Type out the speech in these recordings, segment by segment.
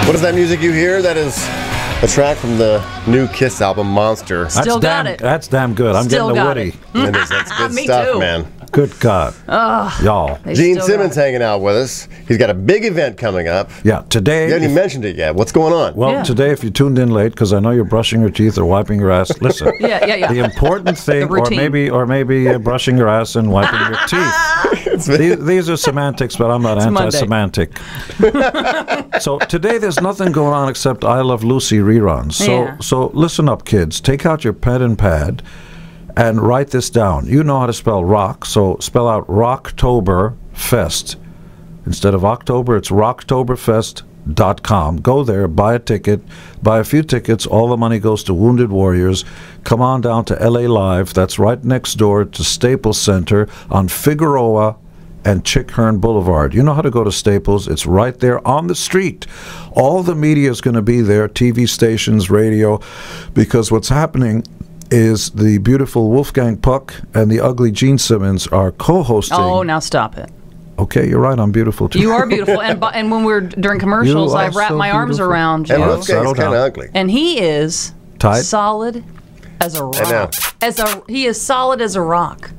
What is that music you hear? That is a track from the new Kiss album, Monster. Still got it. That's damn good. I'm Still getting the got Woody. It is. That's good Me stuff, too. man. Good God. Y'all. Gene Simmons hanging out with us. He's got a big event coming up. Yeah, today. You haven't even mentioned it yet. What's going on? Well, today, if you tuned in late, because I know you're brushing your teeth or wiping your ass, listen. Yeah. The important thing, or maybe brushing your ass and wiping your teeth. These are semantics, but I'm not anti-semantic. So today, there's nothing going on except I Love Lucy reruns. So listen up, kids. Take out your pen and pad and write this down. You know how to spell rock, so spell out Rocktoberfest. Instead of October, it's Rocktoberfest.com. Go there, buy a ticket, buy a few tickets. All the money goes to Wounded Warriors. Come on down to LA Live. That's right next door to Staples Center on Figueroa and Chick-Hearn Boulevard. You know how to go to Staples. It's right there on the street. All the media is going to be there, TV stations, radio, because what's happening is the beautiful Wolfgang Puck and the ugly Gene Simmons are co-hosting. Oh, now stop it. Okay, you're right. I'm beautiful too. You are beautiful, and when we're during commercials, I wrap my arms around you. And Wolfgang's kind of ugly. And he is solid as a rock. He is solid as a rock.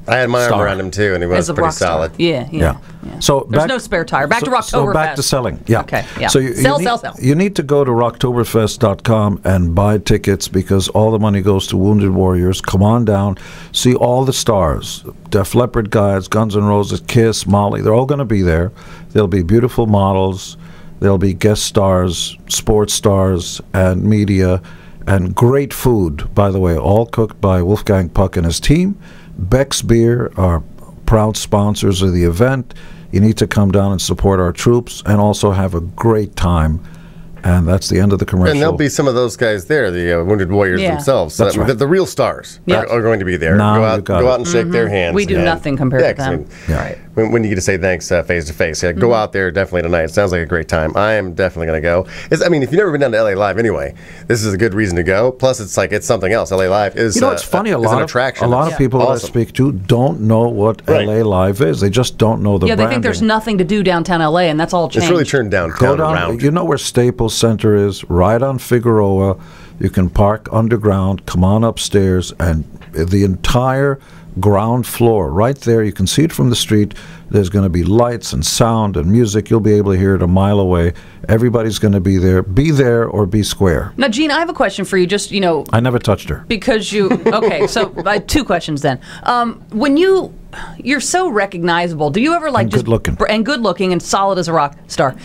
I had my arm around him too, and he was pretty solid. Yeah. So there's no spare tire. Back to Rocktoberfest. So back to selling. Yeah. Okay. Yeah. So sell. You need to go to Rocktoberfest.com and buy tickets because all the money goes to Wounded Warriors. Come on down, see all the stars: Def Leppard guys, Guns N' Roses, Kiss, Molly. They're all going to be there. There'll be beautiful models. There'll be guest stars, sports stars, and media, and great food. By the way, all cooked by Wolfgang Puck and his team. Beck's Beer are proud sponsors of the event. You need to come down and support our troops and also have a great time. And that's the end of the commercial. And there'll be some of those guys there, the Wounded Warriors themselves. So that's right. The real stars are going to be there. No, go out and shake their hands. We do nothing compared to them. Right. When you get to say thanks face to face, go out there definitely tonight. It sounds like a great time. I am definitely going to go. If you've never been down to LA Live anyway, this is a good reason to go. Plus, it's something else. LA Live is it's funny. A lot of people that I speak to don't know what LA Live is. They just don't know the branding. They think there's nothing to do downtown LA, and that's all changed. It's really turned downtown around. You know where Staples Center is? Right on Figueroa. You can park underground, come on upstairs, and the entire ground floor right there, you can see it from the street. There's going to be lights and sound and music. You'll be able to hear it a mile away. Everybody's going to be there. Be there or be square. Now, Gene, I have a question for you. Just, I never touched her. Because okay, so I have two questions then. When you're so recognizable, do you ever good looking and solid as a rock star,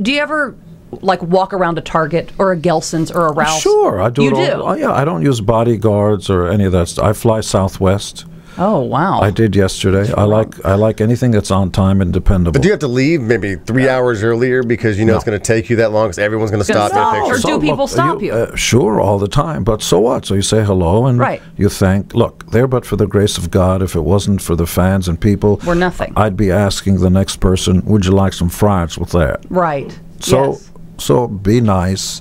do you ever walk around a Target or a Gelson's or a Ralph's? Sure, I do. You do? Oh, yeah, I don't use bodyguards or any of that stuff. I fly Southwest. Oh, wow. I did yesterday. I like anything that's on time and dependable. But do you have to leave maybe 3 hours earlier because it's going to take you that long because everyone's going to stop their pictures? Or do people stop you? Sure, all the time. But so what? So you say hello and you thank. Look, there but for the grace of God. If it wasn't for the fans and people, we're nothing. I'd be asking the next person, would you like some fries with that? Right. So be nice.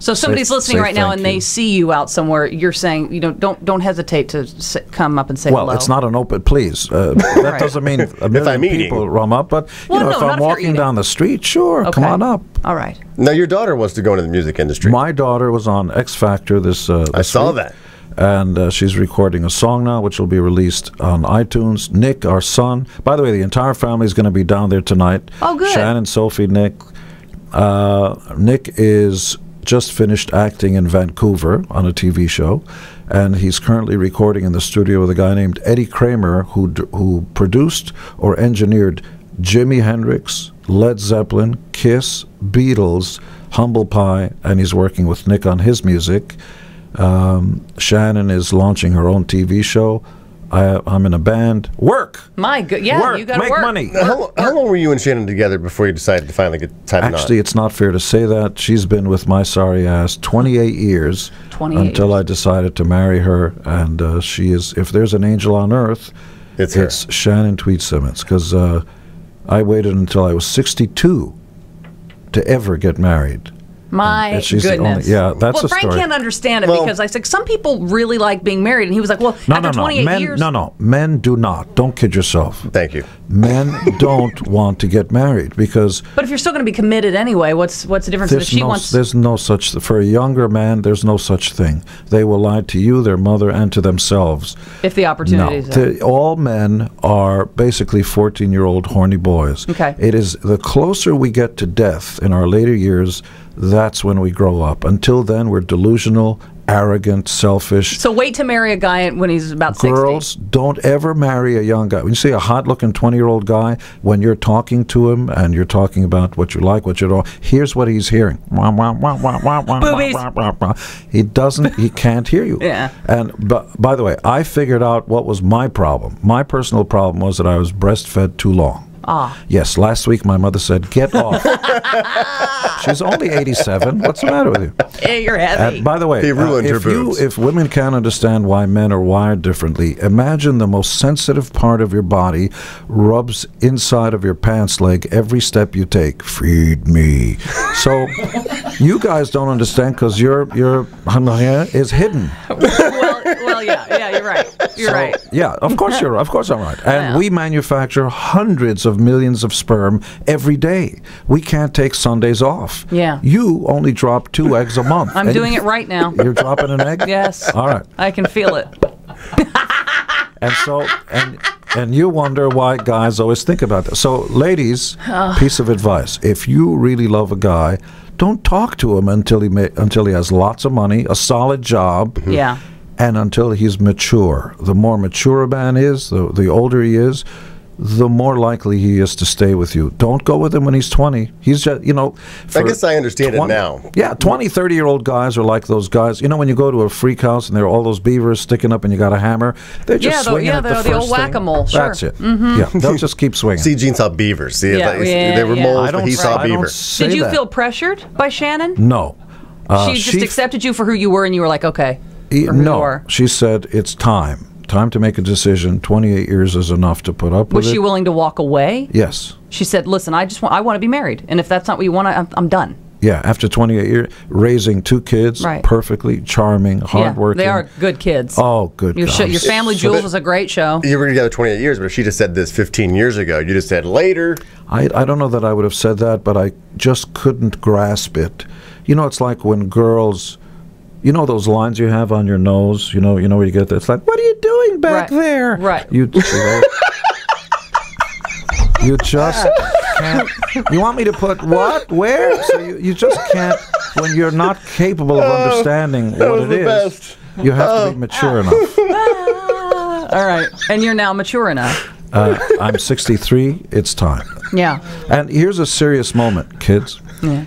So somebody's listening right now and they see you out somewhere. You're saying, don't hesitate to come up and say hello. Well, it's not an open. Please, that doesn't mean a million people run up. But if I'm walking down the street, sure, come on up. All right. Now your daughter wants to go into the music industry. My daughter was on X Factor this. I saw that. And she's recording a song now, which will be released on iTunes. Nick, our son. By the way, the entire family is going to be down there tonight. Oh, good. Shannon, Sophie, Nick. Nick is just finished acting in Vancouver on a TV show, and he's currently recording in the studio with a guy named Eddie Kramer, who produced or engineered Jimi Hendrix, Led Zeppelin, Kiss, Beatles, Humble Pie, and he's working with Nick on his music. Shannon is launching her own TV show. I'm in a band. Work! My good, yeah, work. You got to make work. money. How long were you and Shannon together before you decided to finally get time? Actually, it's not fair to say that. She's been with my sorry ass 28 years until I decided to marry her, and she is. If there's an angel on earth, it's Shannon Tweed Simmons. Because I waited until I was 62 to ever get married. My And she's the goodness. only- yeah, that's well, a Frank story. can't understand it Well- because I said some people really like being married, and he was like, "Well, after 28 Men, years." no, men do not. Don't kid yourself. Thank you. Men don't want to get married because But if you're still going to be committed anyway, what's the difference if she wants? there's no such for a younger man. There's no such thing. They will lie to you, their mother, and to themselves. If the opportunity is there. All men are basically 14-year-old horny boys. Okay. It is the closer we get to death in our later years, that's when we grow up. Until then, we're delusional, arrogant, selfish. So wait to marry a guy when he's about 60. Girls, don't ever marry a young guy. When you see a hot-looking 20-year-old guy, when you're talking to him and you're talking about what you like, what you don't, here's what he's hearing. Wah, wah, wah, wah, wah, wah, Boobies. wah, wah, wah. He can't hear you. Yeah. And by the way, I figured out what was my problem. My personal problem was that I was breastfed too long. Ah. Yes, last week my mother said, "Get off." She's only 87. What's the matter with you? Hey, you're heavy. By the way, He ruined her boobs. if women can't understand why men are wired differently, imagine the most sensitive part of your body rubs inside of your pants leg every step you take. Feed me. So you guys don't understand because your is hidden. well, yeah, you're right. You're right. Yeah, of course you're. Of course I'm right. And Yeah. we manufacture hundreds of millions of sperm every day. We can't take Sundays off. Yeah. You only drop 2 eggs a month. I'm And doing it right now. You're dropping an egg? Yes. All right. I can feel it. And so, and you wonder why guys always think about that. So, ladies, piece of advice: if you really love a guy, don't talk to him until he has lots of money, a solid job, Yeah. and until he's mature. The more mature a man is, the older he is, the more likely he is to stay with you. Don't go with him when he's 20. He's just, I guess I understand it now. Yeah, 20, 30-year-old guys are like those guys. When you go to a freak house and there are all those beavers sticking up and you got a hammer, they're just Yeah, swinging at the the first old thing. whack-a-mole, sure. That's it. Yeah, they'll just keep swinging. See, Gene saw beavers. See, Yeah, like, yeah, they were yeah. moles, I but don't he saw I don't beaver. say Did you that. feel pressured by Shannon? No. She just accepted you for who you were, and you were like, okay. For who you No, are. she said it's time. Time to make a decision. 28 years is enough to put up with Was she it. willing to walk away? Yes. She said, "Listen, I want to be married, and if that's not what you want, I'm done." Yeah, after 28 years, raising 2 kids, Right. perfectly charming, hardworking. Yeah, they are good kids. Oh, good Your God. your Family So Jewels that- was a great show. You were together 28 years, but if she just said this 15 years ago, you just said later. I don't know that I would have said that, but I just couldn't grasp it. It's like when girls, those lines you have on your nose, you know where you get that. It's like, what are you doing back Right. there? Right. You just can't. You want me to put what? Where? So you just can't, when you're not capable of understanding what was it the is, best. you have to be mature enough. All right, and you're now mature enough. I'm 63. It's time. Yeah. And here's a serious moment, kids. Yeah.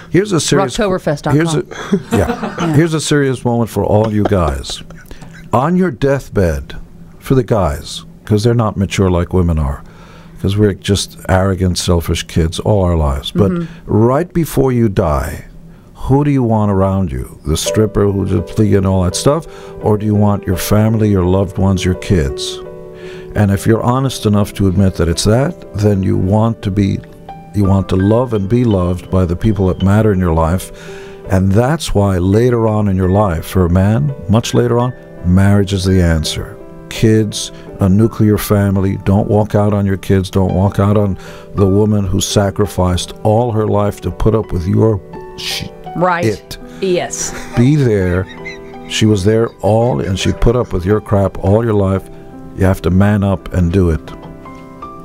Here's a serious Rocktoberfest.com. Here's a serious moment for all you guys. On your deathbed, for the guys, because they're not mature like women are, because we're just arrogant, selfish kids all our lives. But right before you die, who do you want around you? The stripper who's a flea and all that stuff? Or do you want your family, your loved ones, your kids? And if you're honest enough to admit that it's that, then you want to love and be loved by the people that matter in your life. And that's why later on in your life, for a man, much later on, marriage is the answer. Kids, a nuclear family. Don't walk out on your kids. Don't walk out on the woman who sacrificed all her life to put up with your Right. it. Yes. Be there. She was there and she put up with your crap all your life. You have to man up and do it.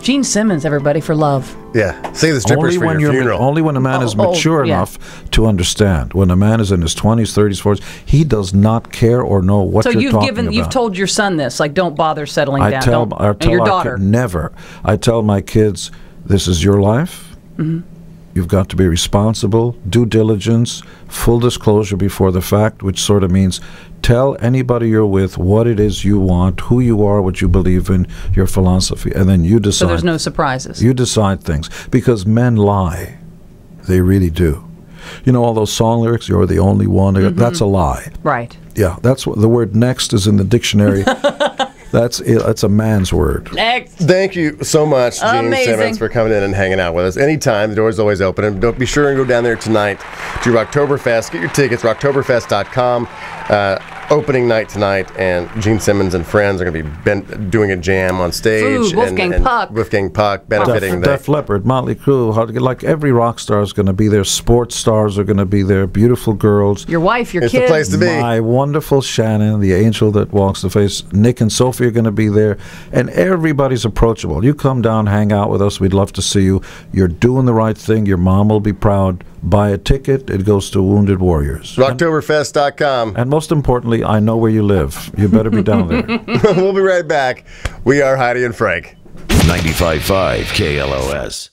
Gene Simmons, everybody, for love. Yeah. Say the strippers for your funeral. Only when a man is mature yeah. enough to understand. When a man is in his 20s, 30s, 40s, he does not care or know what So you're talking about. you've told your son this, like, don't bother settling I down. tell and your our daughter. never. I tell my kids, this is your life. Mm-hmm. You've got to be responsible, due diligence, full disclosure before the fact, which sort of means tell anybody you're with what it is you want, who you are, what you believe in, your philosophy, and then you decide. So there's no surprises. You decide things. Because men lie. They really do. All those song lyrics, you're the only one, that's a lie. Right. Yeah, that's what the word next is in the dictionary. That's a man's word. Next. Thank you so much, Gene Amazing. Simmons, for coming in and hanging out with us. Anytime, the door's always open. And don't be sure and go down there tonight to Rocktoberfest. Get your tickets, rocktoberfest.com. Opening night tonight, and Gene Simmons and friends are going to be doing a jam on stage. Food, Wolfgang Puck. Wolfgang Puck, benefiting Def Leppard, Motley Crue, like every rock star is going to be there. Sports stars are going to be there. Beautiful girls. Your wife, your It's kids. the place to be. My wonderful Shannon, the angel that walks the face. Nick and Sophie are going to be there, and everybody's approachable. You come down, hang out with us. We'd love to see you. You're doing the right thing. Your mom will be proud. Buy a ticket. It goes to Wounded Warriors. Rocktoberfest.com. And most importantly, I know where you live. You better be down there. We'll be right back. We are Heidi and Frank. 95.5 KLOS.